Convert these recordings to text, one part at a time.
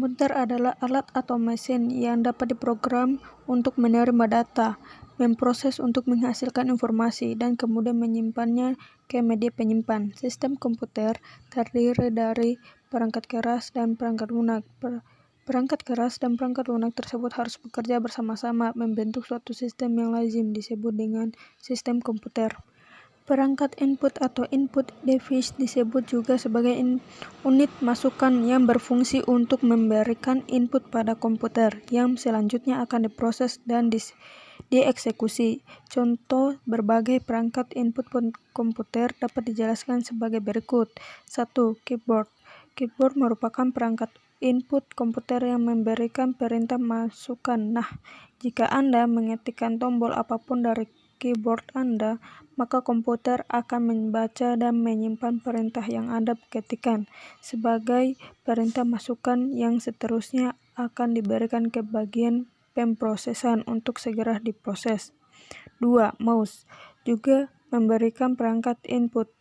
Komputer adalah alat atau mesin yang dapat diprogram untuk menerima data, memproses untuk menghasilkan informasi, dan kemudian menyimpannya ke media penyimpan. Sistem komputer terdiri dari perangkat keras dan perangkat lunak. Perangkat keras dan perangkat lunak tersebut harus bekerja bersama-sama membentuk suatu sistem yang lazim disebut dengan sistem komputer. Perangkat input atau input device disebut juga sebagai unit masukan yang berfungsi untuk memberikan input pada komputer yang selanjutnya akan diproses dan dieksekusi. Contoh berbagai perangkat input komputer dapat dijelaskan sebagai berikut. 1. Keyboard. Keyboard merupakan perangkat input komputer yang memberikan perintah masukan. Nah, jika Anda mengetikkan tombol apapun dari keyboard Anda, maka komputer akan membaca dan menyimpan perintah yang Anda ketikkan sebagai perintah masukan yang seterusnya akan diberikan ke bagian pemrosesan untuk segera diproses. 2. Mouse juga memberikan perangkat input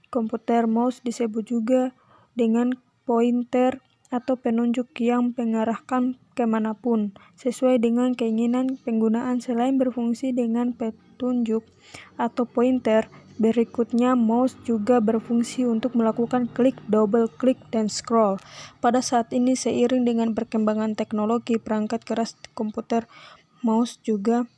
komputer. Mouse disebut juga dengan pointer atau penunjuk yang mengarahkan kemanapun sesuai dengan keinginan penggunaan. Selain berfungsi dengan petunjuk atau pointer, berikutnya mouse juga berfungsi untuk melakukan klik, double klik, dan scroll. Pada saat ini, seiring dengan perkembangan teknologi perangkat keras komputer, mouse juga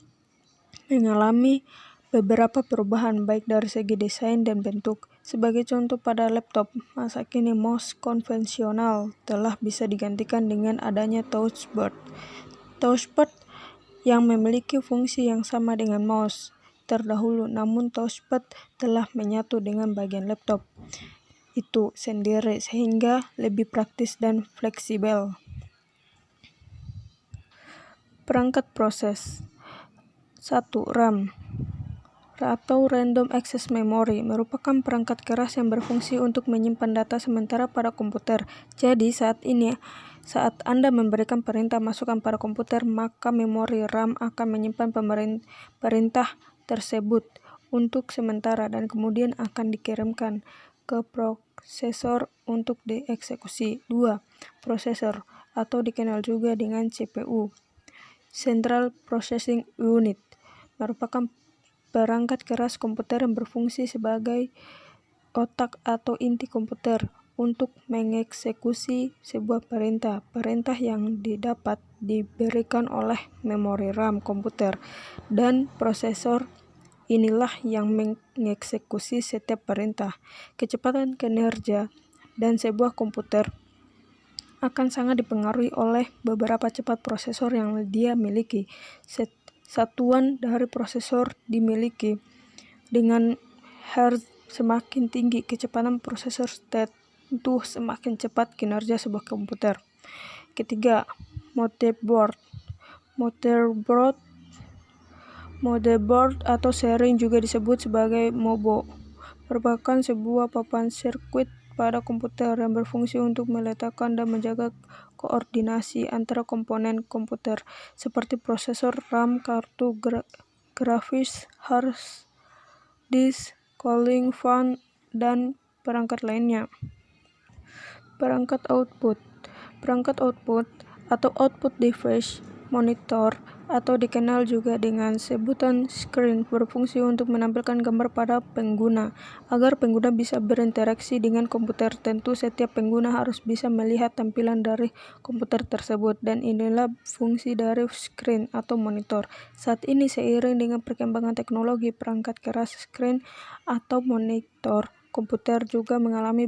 mengalami beberapa perubahan baik dari segi desain dan bentuk. Sebagai contoh, pada laptop masa kini mouse konvensional telah bisa digantikan dengan adanya touchpad. Touchpad yang memiliki fungsi yang sama dengan mouse terdahulu, namun touchpad telah menyatu dengan bagian laptop itu sendiri sehingga lebih praktis dan fleksibel. Perangkat proses. 1. RAM atau Random Access Memory merupakan perangkat keras yang berfungsi untuk menyimpan data sementara pada komputer. Jadi saat Anda memberikan perintah masukan pada komputer, maka memori RAM akan menyimpan perintah tersebut untuk sementara dan kemudian akan dikirimkan ke prosesor untuk dieksekusi. 2. Prosesor atau dikenal juga dengan CPU, Central Processing Unit, merupakan perangkat keras komputer yang berfungsi sebagai otak atau inti komputer untuk mengeksekusi sebuah perintah. Perintah yang didapat diberikan oleh memori RAM komputer dan prosesor. Inilah yang mengeksekusi setiap perintah. Kecepatan kinerja dan sebuah komputer akan sangat dipengaruhi oleh beberapa cepat prosesor yang dia miliki. Satuan dari prosesor dimiliki. Dengan hertz semakin tinggi kecepatan prosesor, tentu semakin cepat kinerja sebuah komputer. Ketiga, motherboard. Motherboard atau sering juga disebut sebagai MOBO merupakan sebuah papan sirkuit pada komputer yang berfungsi untuk meletakkan dan menjaga koordinasi antara komponen komputer seperti prosesor, RAM, kartu grafis, hard disk, cooling fan, dan perangkat lainnya. Perangkat output. Perangkat output atau output device, monitor, atau dikenal juga dengan sebutan screen, berfungsi untuk menampilkan gambar pada pengguna. Agar pengguna bisa berinteraksi dengan komputer, tentu setiap pengguna harus bisa melihat tampilan dari komputer tersebut, dan inilah fungsi dari screen atau monitor. Saat ini, seiring dengan perkembangan teknologi, perangkat keras screen atau monitor komputer juga mengalami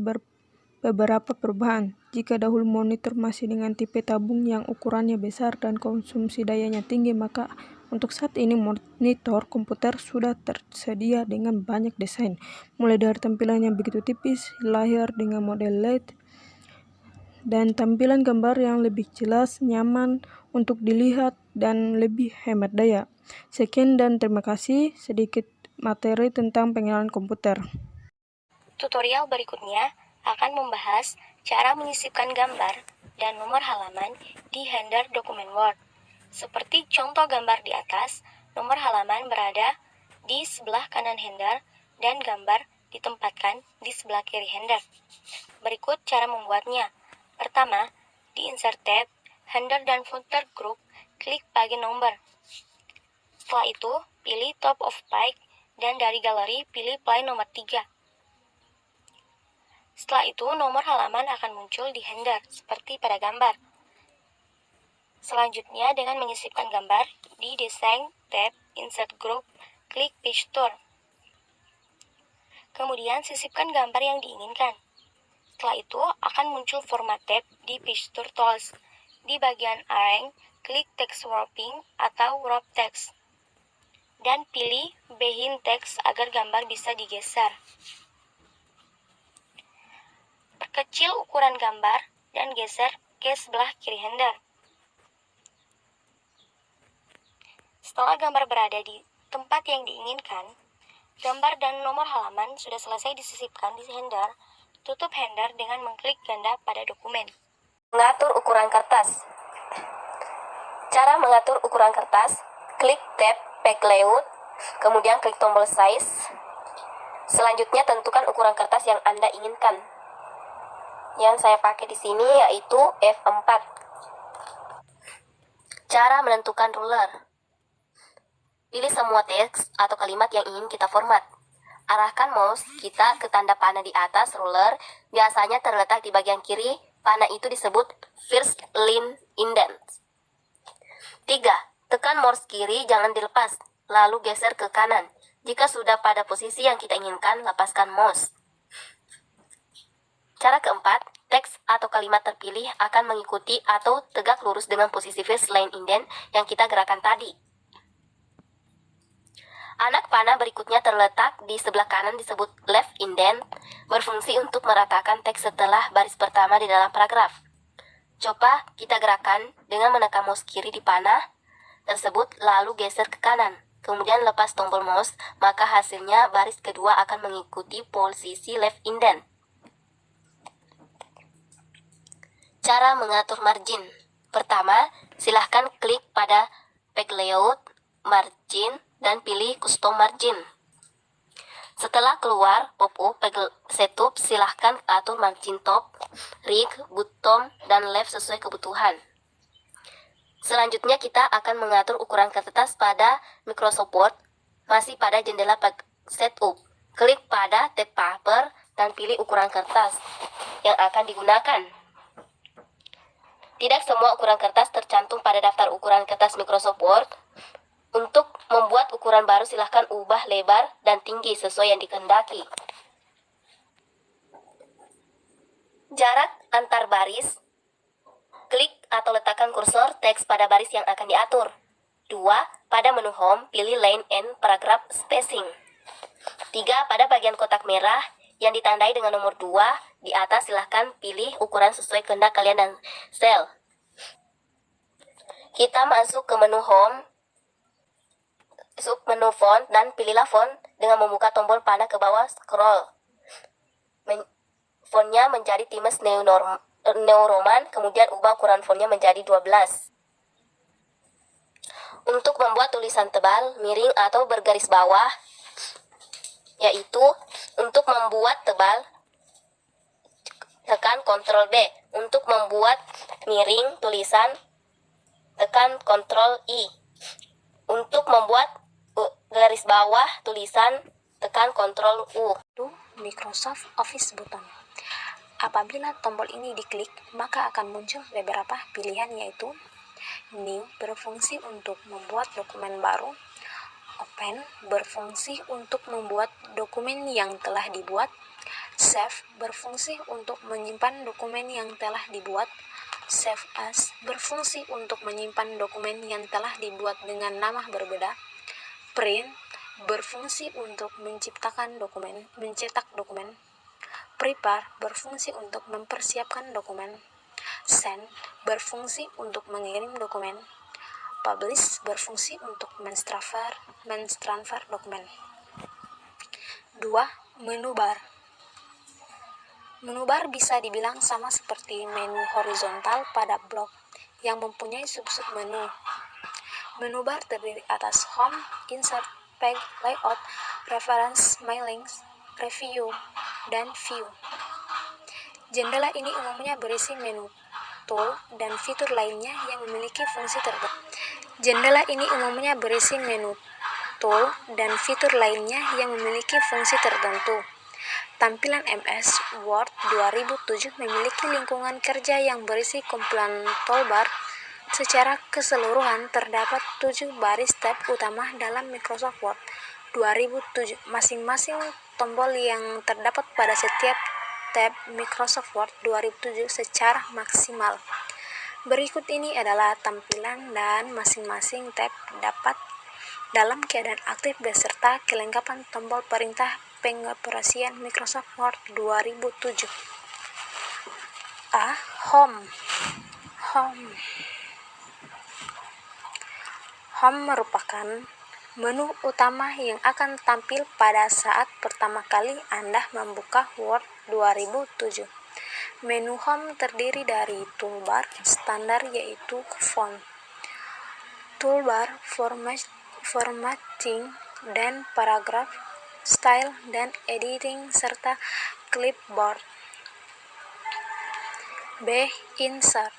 beberapa perubahan. Jika dahulu monitor masih dengan tipe tabung yang ukurannya besar dan konsumsi dayanya tinggi, maka untuk saat ini monitor komputer sudah tersedia dengan banyak desain, mulai dari tampilan yang begitu tipis, layar dengan model LED, dan tampilan gambar yang lebih jelas, nyaman untuk dilihat, dan lebih hemat daya. Sekian dan terima kasih, sedikit materi tentang pengenalan komputer. Tutorial berikutnya akan membahas cara menyisipkan gambar dan nomor halaman di header dokumen Word. Seperti contoh gambar di atas, nomor halaman berada di sebelah kanan header dan gambar ditempatkan di sebelah kiri header. Berikut cara membuatnya. Pertama, Di Insert tab, Header dan Footer Group, klik bagian nomor. Setelah itu, pilih Top of Page dan dari galeri pilih Play nomor 3. Setelah itu, nomor halaman akan muncul di header, seperti pada gambar. Selanjutnya, dengan menyisipkan gambar, di Design tab, Insert Group, klik Page Tour. Kemudian, sisipkan gambar yang diinginkan. Setelah itu, akan muncul Format tab di Page Tour Tools. Di bagian Arrange, klik Text Warping atau Warp Text. Dan pilih Behind Text agar gambar bisa digeser. Perkecil ukuran gambar dan geser ke sebelah kiri header. Setelah gambar berada di tempat yang diinginkan, gambar dan nomor halaman sudah selesai disisipkan di header. Tutup header dengan mengklik ganda pada dokumen. Mengatur ukuran kertas. Cara mengatur ukuran kertas, klik tab Page Layout, kemudian klik tombol Size. Selanjutnya tentukan ukuran kertas yang Anda inginkan. Yang saya pakai di sini yaitu F4. Cara menentukan ruler. Pilih semua teks atau kalimat yang ingin kita format. Arahkan mouse kita ke tanda panah di atas ruler, biasanya terletak di bagian kiri. Panah itu disebut First Line Indent. 3. Tekan mouse kiri, jangan dilepas, lalu geser ke kanan. Jika sudah pada posisi yang kita inginkan, lepaskan mouse. Cara keempat, teks atau kalimat terpilih akan mengikuti atau tegak lurus dengan posisi First Line Indent yang kita gerakan tadi. Anak panah berikutnya terletak di sebelah kanan disebut Left Indent, berfungsi untuk meratakan teks setelah baris pertama di dalam paragraf. Coba kita gerakan dengan menekan mouse kiri di panah tersebut lalu geser ke kanan. Kemudian lepas tombol mouse, maka hasilnya baris kedua akan mengikuti posisi Left Indent. Cara mengatur margin. Pertama, silahkan klik pada Page Layout, Margin, dan pilih Custom Margin. Setelah keluar pop-up Page Setup, silahkan atur margin top, right, bottom, dan left sesuai kebutuhan. Selanjutnya kita akan mengatur ukuran kertas pada Microsoft Word, masih pada jendela Page Setup. Klik pada tab Paper dan pilih ukuran kertas yang akan digunakan. Tidak semua ukuran kertas tercantum pada daftar ukuran kertas Microsoft Word. Untuk membuat ukuran baru silahkan ubah lebar dan tinggi sesuai yang dikehendaki. Jarak antar baris. Klik atau letakkan kursor teks pada baris yang akan diatur. 2. Pada menu Home, pilih Line and Paragraph Spacing. 3. Pada bagian kotak merah yang ditandai dengan nomor 2, di atas silahkan pilih ukuran sesuai kehendak kalian dan sel. Kita masuk ke menu Home, submenu Font, dan pilihlah font dengan membuka tombol panah ke bawah scroll. Fontnya menjadi Times New Roman, kemudian ubah ukuran fontnya menjadi 12. Untuk membuat tulisan tebal, miring, atau bergaris bawah, yaitu untuk membuat tebal, tekan Ctrl B. Untuk membuat miring tulisan, tekan Ctrl I. Untuk membuat garis bawah tulisan, tekan Ctrl U. Microsoft Office button. Apabila tombol ini diklik, maka akan muncul beberapa pilihan yaitu New berfungsi untuk membuat dokumen baru, Open berfungsi untuk membuat dokumen yang telah dibuat, Save berfungsi untuk menyimpan dokumen yang telah dibuat, Save As berfungsi untuk menyimpan dokumen yang telah dibuat dengan nama berbeda, Print berfungsi untuk mencetak dokumen, Prepare berfungsi untuk mempersiapkan dokumen, Send berfungsi untuk mengirim dokumen, Publish berfungsi untuk mentransfer dokumen. 2. Menu bar. Menu bar bisa dibilang sama seperti menu horizontal pada blog yang mempunyai sub-sub menu. Menu bar terdiri atas Home, Insert, Page, Layout, Reference, My Links, Review, dan View. Jendela ini umumnya berisi menu tool, dan fitur lainnya yang memiliki fungsi tertentu. Jendela ini umumnya berisi menu, tool, dan fitur lainnya yang memiliki fungsi tertentu. Tampilan MS Word 2007 memiliki lingkungan kerja yang berisi kumpulan toolbar. Secara keseluruhan, terdapat 7 baris tab utama dalam Microsoft Word 2007. Masing-masing tombol yang terdapat pada setiap tab Microsoft Word 2007 secara maksimal. Berikut ini adalah tampilan dan masing-masing tab dapat dalam keadaan aktif beserta kelengkapan tombol perintah pengoperasian Microsoft Word 2007. A. Home. Home merupakan menu utama yang akan tampil pada saat pertama kali Anda membuka Word 2007. Menu Home terdiri dari toolbar standar yaitu font, toolbar formatting dan paragraf, style dan editing, serta clipboard. B. Insert.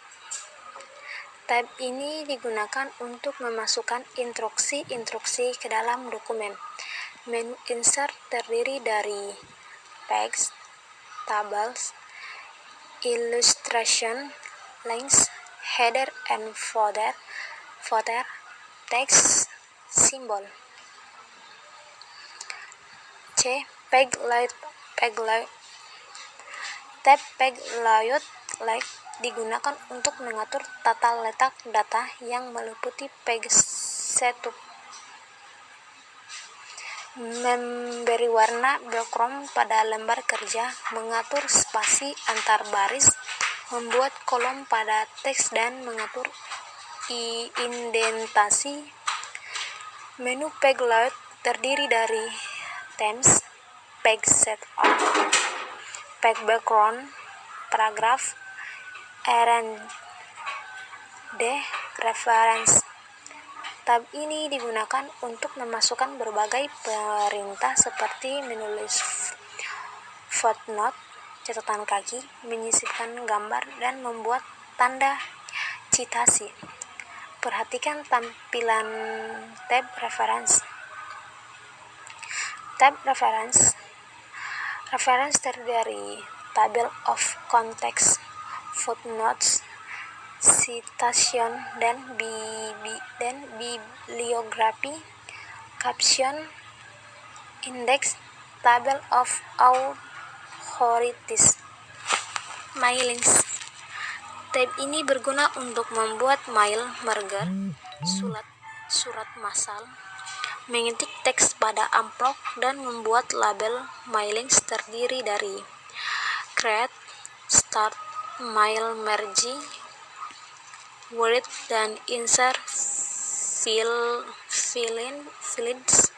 Tab ini digunakan untuk memasukkan instruksi-instruksi ke dalam dokumen. Menu Insert terdiri dari text, tables, illustration, links, header and footer, text, simbol. C. Page layout. Tab Page Layout digunakan untuk mengatur tata letak data yang meliputi page setup, memberi warna background pada lembar kerja, mengatur spasi antar baris, membuat kolom pada teks, dan mengatur indentasi. Menu Page Layout terdiri dari themes, page setup, page background, paragraf, arrange, reference. Tab ini digunakan untuk memasukkan berbagai perintah seperti menulis footnote, catatan kaki, menyisipkan gambar, dan membuat tanda citasi. Perhatikan tampilan tab reference. Tab reference terdiri dari table of contents, footnotes, citation, dan bibliografi, caption, index, table of authorities. Mailings. Tab ini berguna untuk membuat mail merger, surat massal, mengetik teks pada amplop, dan membuat label. Mailings terdiri dari create, start, mail merge, word, dan insert, fields,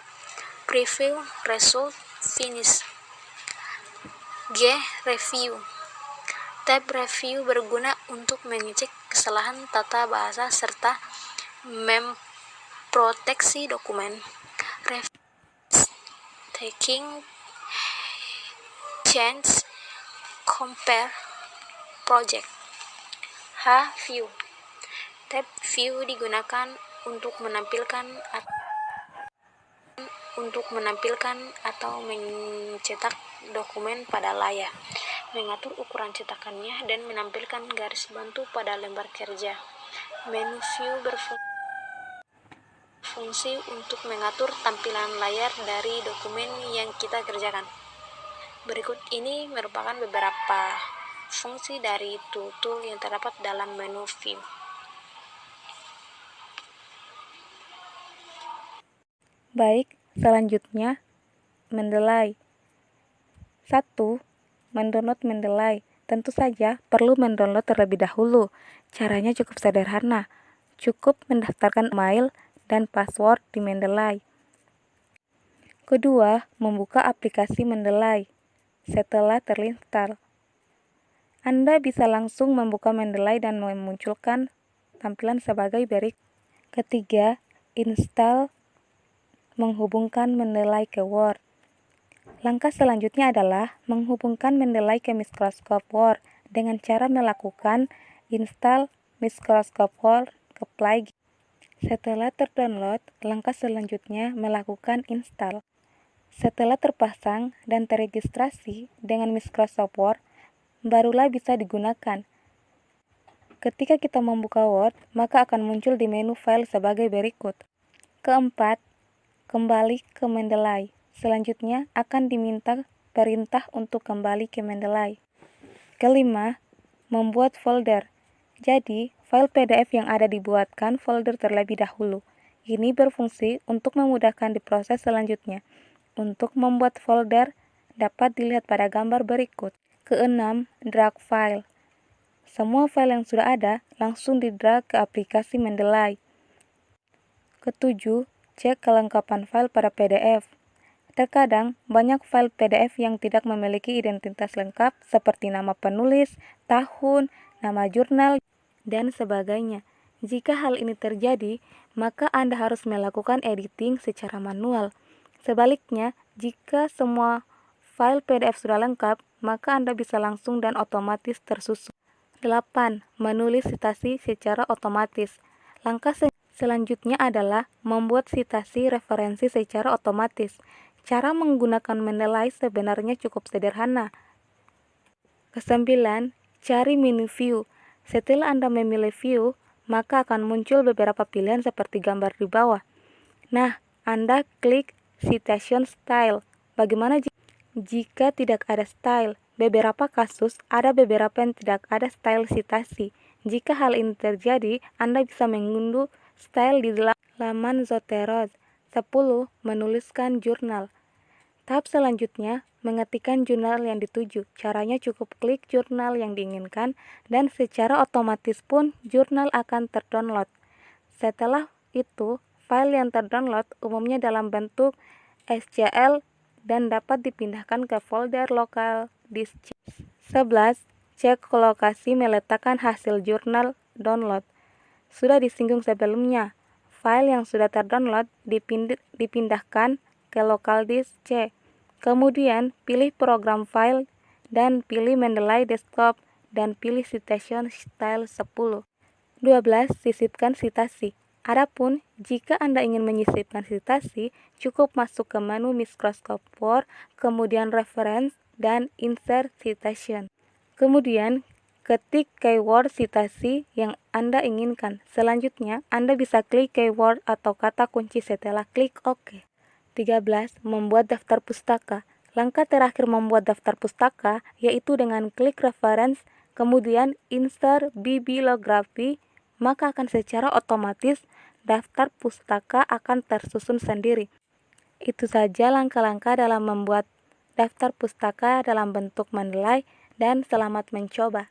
preview, result, finish. G. Review. Tab review berguna untuk mengecek kesalahan tata bahasa serta memproteksi dokumen. Taking, change, compare, project. H. View. Tab view digunakan untuk menampilkan atau mencetak dokumen pada layar, mengatur ukuran cetakannya, dan menampilkan garis bantu pada lembar kerja. Menu view berfungsi untuk mengatur tampilan layar dari dokumen yang kita kerjakan. Berikut ini merupakan beberapa fungsi dari tool-tool yang terdapat dalam menu view. Baik, selanjutnya Mendeley. 1. Mendownload Mendeley. Tentu saja perlu mendownload terlebih dahulu. Caranya cukup sederhana. Cukup mendaftarkan email dan password di Mendeley. Kedua, membuka aplikasi Mendeley. Setelah terinstall, Anda bisa langsung membuka Mendeley dan memunculkan tampilan sebagai berikut. Ketiga, install menghubungkan Mendeley ke Word. Langkah selanjutnya adalah menghubungkan Mendeley ke Microsoft Word dengan cara melakukan install Microsoft Word ke Play. Setelah terdownload, langkah selanjutnya melakukan install. Setelah terpasang dan teregistrasi dengan Microsoft Word, barulah bisa digunakan. Ketika kita membuka Word, maka akan muncul di menu file sebagai berikut. Keempat, kembali ke Mendeley. Selanjutnya akan diminta perintah untuk kembali ke Mendeley. Kelima, membuat folder. Jadi, file PDF yang ada dibuatkan folder terlebih dahulu. Ini berfungsi untuk memudahkan diproses selanjutnya. Untuk membuat folder, dapat dilihat pada gambar berikut. Keenam, drag file. Semua file yang sudah ada langsung di-drag ke aplikasi Mendeley. Ketujuh, cek kelengkapan file pada PDF. Terkadang, banyak file PDF yang tidak memiliki identitas lengkap seperti nama penulis, tahun, nama jurnal, dan sebagainya. Jika hal ini terjadi, maka Anda harus melakukan editing secara manual. Sebaliknya, jika semua file PDF sudah lengkap, maka Anda bisa langsung dan otomatis tersusun. 8. Menulis citasi secara otomatis. Langkah selanjutnya adalah membuat citasi referensi secara otomatis. Cara menggunakan Mendeley sebenarnya cukup sederhana. Kesembilan, cari menu view. Setelah Anda memilih view, maka akan muncul beberapa pilihan seperti gambar di bawah. Nah, Anda klik Citation Style. Bagaimana jika tidak ada style? Beberapa kasus, ada beberapa yang tidak ada style citasi. Jika hal ini terjadi, Anda bisa mengunduh style di laman Zotero. 10. Menuliskan jurnal. Tahap selanjutnya, mengetikkan jurnal yang dituju. Caranya cukup klik jurnal yang diinginkan dan secara otomatis pun jurnal akan terdownload. Setelah itu, file yang terdownload umumnya dalam bentuk SCL dan dapat dipindahkan ke folder lokal disk C. 11. Cek lokasi meletakkan hasil jurnal download. Sudah disinggung sebelumnya, file yang sudah terdownload dipindahkan ke lokal disk C. Kemudian, pilih program file dan pilih Mendeley Desktop dan pilih Citation Style 10. 12. Sisipkan citasi. Adapun, jika Anda ingin menyisipkan citasi, cukup masuk ke menu Microsoft Word, kemudian Reference, dan Insert Citation. Kemudian, ketik keyword citasi yang Anda inginkan. Selanjutnya, Anda bisa klik keyword atau kata kunci setelah klik OK. 13. Membuat daftar pustaka. Langkah terakhir membuat daftar pustaka yaitu dengan klik reference, kemudian insert bibliografi, maka akan secara otomatis daftar pustaka akan tersusun sendiri. Itu saja langkah-langkah dalam membuat daftar pustaka dalam bentuk Mendeley dan selamat mencoba.